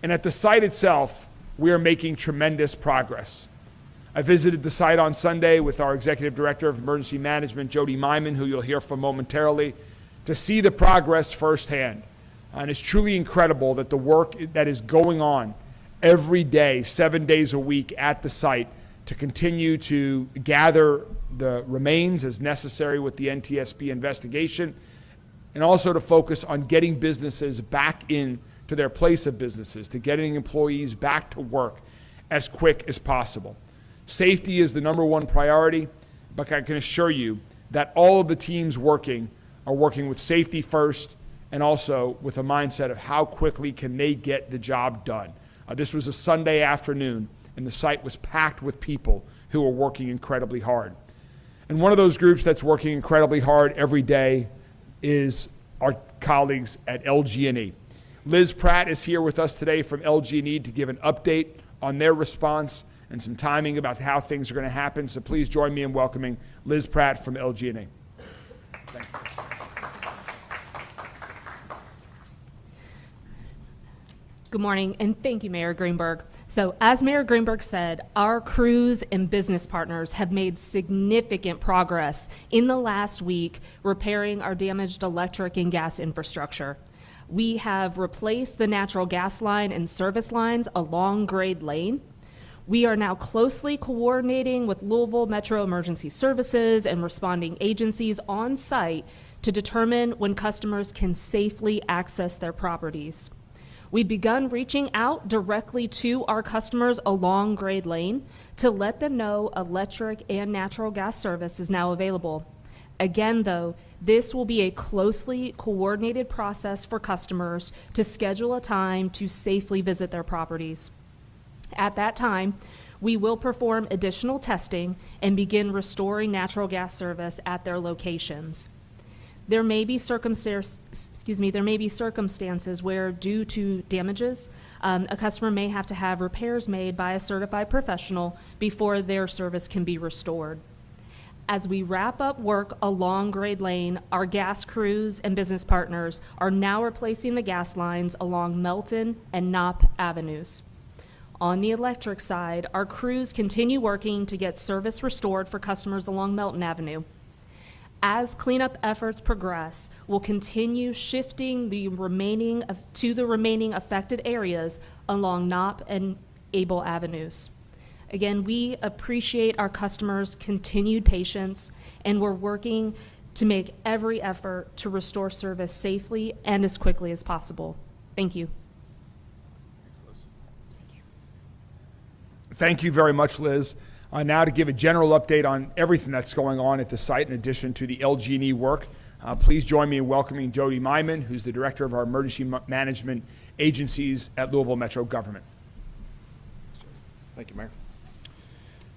And at the site itself, we are making tremendous progress. I visited the site on Sunday with our Executive Director of Emergency Management, Jody Myman, who you'll hear from momentarily, to see the progress firsthand. And it's truly incredible that the work that is going on every day, 7 days a week at the site to continue to gather the remains as necessary with the NTSB investigation, and also to focus on getting businesses back in to their place of businesses, to getting employees back to work as quick as possible. Safety is the number one priority, but I can assure you that all of the teams working are working with safety first and also with a mindset of how quickly can they get the job done. This was a Sunday afternoon, and the site was packed with people who were working incredibly hard. And one of those groups that's working incredibly hard every day is our colleagues at LG&E. Liz Pratt is here with us today from LG&E to give an update on their response and some timing about how things are going to happen. So please join me in welcoming Liz Pratt from LG&E. Thanks. Good morning, and thank you, Mayor Greenberg. So as Mayor Greenberg said, our crews and business partners have made significant progress in the last week repairing our damaged electric and gas infrastructure. We have replaced the natural gas line and service lines along Grade Lane. We are now closely coordinating with Louisville Metro Emergency Services and responding agencies on site to determine when customers can safely access their properties. We've begun reaching out directly to our customers along Grade Lane to let them know electric and natural gas service is now available. Again, though, this will be a closely coordinated process for customers to schedule a time to safely visit their properties. At that time, we will perform additional testing and begin restoring natural gas service at their locations. There may be circumstances where, due to damages, a customer may have to have repairs made by a certified professional before their service can be restored. As we wrap up work along Grade Lane, our gas crews and business partners are now replacing the gas lines along Melton and Knopp Avenues. On the electric side, our crews continue working to get service restored for customers along Melton Avenue. As cleanup efforts progress, we'll continue shifting the remaining affected areas along Knopp and Able Avenues. Again, we appreciate our customers' continued patience, and we're working to make every effort to restore service safely and as quickly as possible. Thank you. Thank you very much, Liz. Now to give a general update on everything that's going on at the site in addition to the LG&E work, please join me in welcoming Jody Myman, who's the Director of our Emergency Management Agencies at Louisville Metro Government. Thank you, Mayor.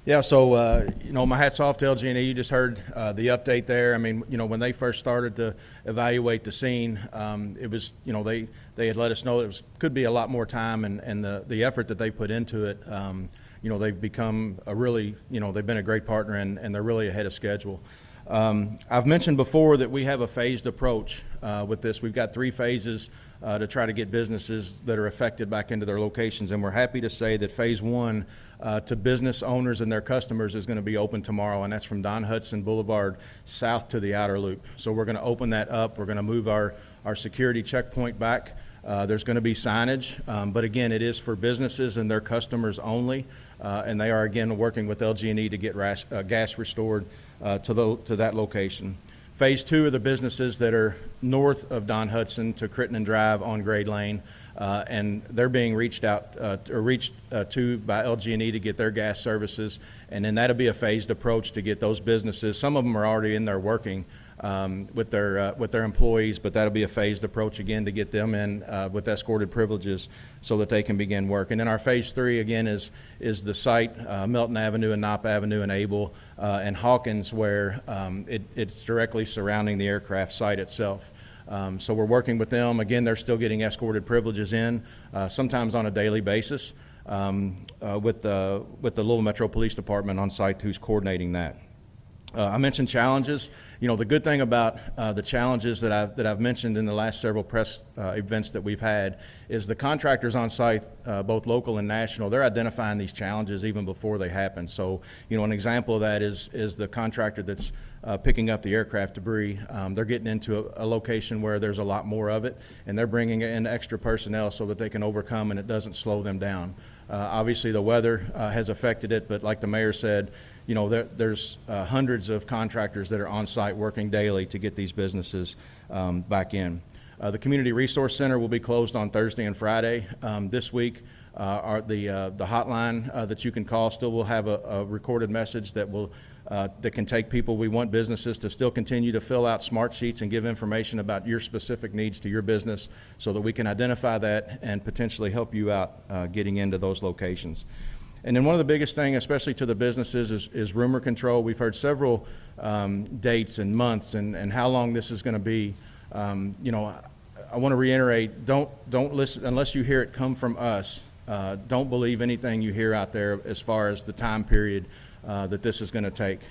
Yeah, so, my hat's off to LG&E. You just heard the update there. I mean, when they first started to evaluate the scene, it was, they had let us know it could be a lot more time, and the effort that they put into it, they've become they've been a great partner, and they're really ahead of schedule. I've mentioned before that we have a phased approach with this. We've got 3 phases to try to get businesses that are affected back into their locations, and we're happy to say that phase 1 to business owners and their customers is going to be open tomorrow, and that's from Don Hudson Boulevard south to the outer loop. So we're going to open that up. We're going to move our security checkpoint back. There's going to be signage, but again, it is for businesses and their customers only, and they are again working with LG&E to get gas restored to that location. Phase 2 are the businesses that are north of Don Hudson to Crittenden Drive on Grade Lane, and they're being reached to by LG&E to get their gas services, and then that'll be a phased approach to get those businesses. Some of them are already in there working with their employees, but that'll be a phased approach again to get them in with escorted privileges so that they can begin work. And then our phase 3 again is the site, Melton Avenue and Knopp Avenue and Able and Hawkins, where it's directly surrounding the aircraft site itself. So we're working with them. Again, they're still getting escorted privileges in, sometimes on a daily basis, with the Louisville Metro Police Department on site who's coordinating that. I mentioned challenges. You know, the good thing about the challenges that I've mentioned in the last several press events that we've had is the contractors on site, both local and national, they're identifying these challenges even before they happen. So, you know, an example of that is the contractor that's picking up the aircraft debris. They're getting into a location where there's a lot more of it, and they're bringing in extra personnel so that they can overcome and it doesn't slow them down. Obviously, the weather has affected it, but like the mayor said, you know, there's hundreds of contractors that are on site working daily to get these businesses back in. The Community Resource Center will be closed on Thursday and Friday. This week, the hotline that you can call still will have a recorded message that can take people. We want businesses to still continue to fill out smart sheets and give information about your specific needs to your business so that we can identify that and potentially help you out getting into those locations. And then one of the biggest things, especially to the businesses, is rumor control. We've heard several dates and months and how long this is going to be. You know, I want to reiterate, don't listen unless you hear it come from us. Don't believe anything you hear out there as far as the time period that this is going to take.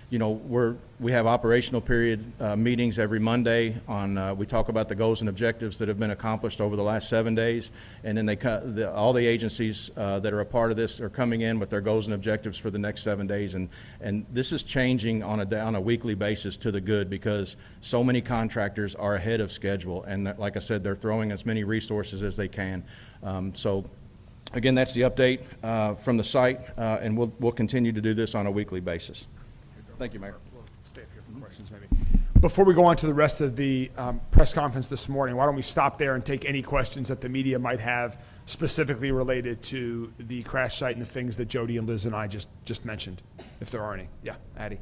You know, we have operational period meetings every Monday on, we talk about the goals and objectives that have been accomplished over the last 7 days, and then all the agencies that are a part of this are coming in with their goals and objectives for the next 7 days, and this is changing on a weekly basis to the good because so many contractors are ahead of schedule, and like I said, they're throwing as many resources as they can. So again, that's the update from the site, and we'll continue to do this on a weekly basis. Thank you, Mayor. We'll stay up here for questions, maybe. Before we go on to the rest of the press conference this morning, why don't we stop there and take any questions that the media might have specifically related to the crash site and the things that Jody and Liz and I just mentioned, if there are any. Yeah, Addie.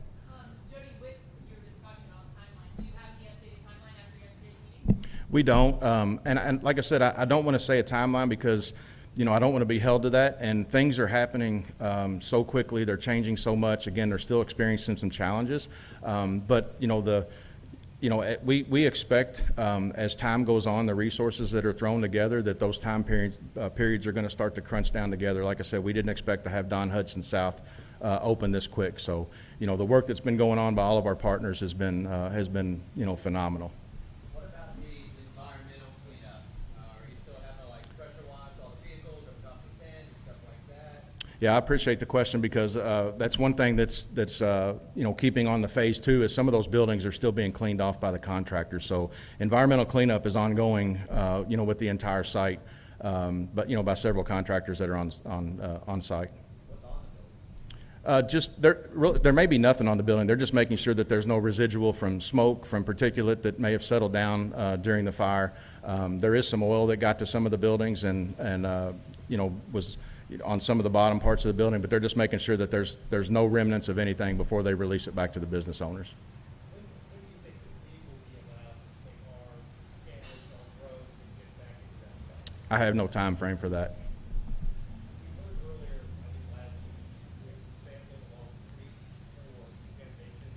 Jody, with your discussion on timeline, do you have the updated timeline after yesterday's meeting? We don't, and like I said, I don't want to say a timeline because, you know, I don't want to be held to that, and things are happening so quickly. They're changing so much. Again, they're still experiencing some challenges, but we expect as time goes on, the resources that are thrown together, that those time periods are going to start to crunch down together. Like I said, we didn't expect to have Don Hudson South open this quick. So, you know, the work that's been going on by all of our partners has been phenomenal. What about the environmental cleanup? Are you still having to like pressure wash all the vehicles or dumping sand and stuff like that? Yeah, I appreciate the question because that's one thing that's keeping on the phase 2 is some of those buildings are still being cleaned off by the contractors. So environmental cleanup is ongoing, with the entire site, but by several contractors that are on site. There may be nothing on the building. They're just making sure that there's no residual from smoke, from particulate that may have settled down during the fire. There is some oil that got to some of the buildings and was on some of the bottom parts of the building, but they're just making sure that there's no remnants of anything before they release it back to the business owners. When do you think the people will be allowed to take cars, cameras on roads and get back into that site? I have no time frame for that. We heard earlier, I think last week, with some sampling along the street for contamination.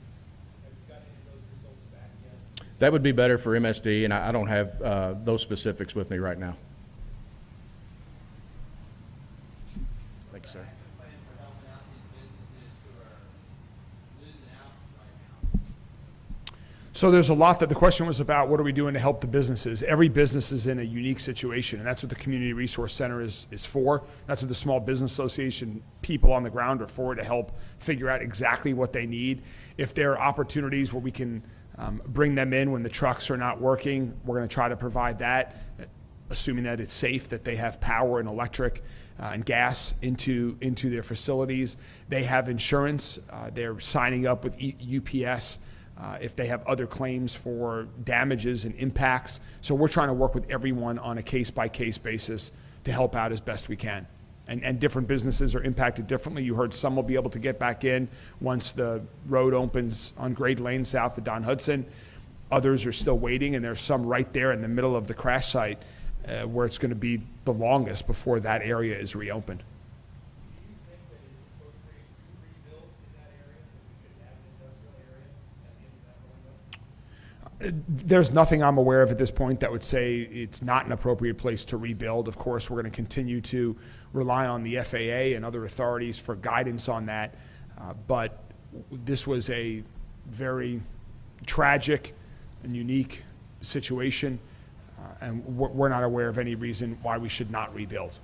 Have you gotten any of those results back yet? That would be better for MSD, and I don't have those specifics with me right now. Thank you, sir. Plan for helping out these businesses who are losing out right now? So there's a lot that the question was about. What are we doing to help the businesses? Every business is in a unique situation, and that's what the Community Resource Center is for. That's what the Small Business Association people on the ground are for, to help figure out exactly what they need. If there are opportunities where we can bring them in when the trucks are not working, we're going to try to provide that, assuming that it's safe, that they have power and electric and gas into their facilities. They have insurance. They're signing up with UPS if they have other claims for damages and impacts. So we're trying to work with everyone on a case-by-case basis to help out as best we can. And different businesses are impacted differently. You heard some will be able to get back in once the road opens on Grade Lane south of Don Hudson. Others are still waiting, and there's some right there in the middle of the crash site where it's going to be the longest before that area is reopened. Do you think that it's appropriate to rebuild in that area, that we should have an industrial area at the end of that window? There's nothing I'm aware of at this point that would say it's not an appropriate place to rebuild. Of course, we're going to continue to rely on the FAA and other authorities for guidance on that, but this was a very tragic and unique situation, and we're not aware of any reason why we should not rebuild.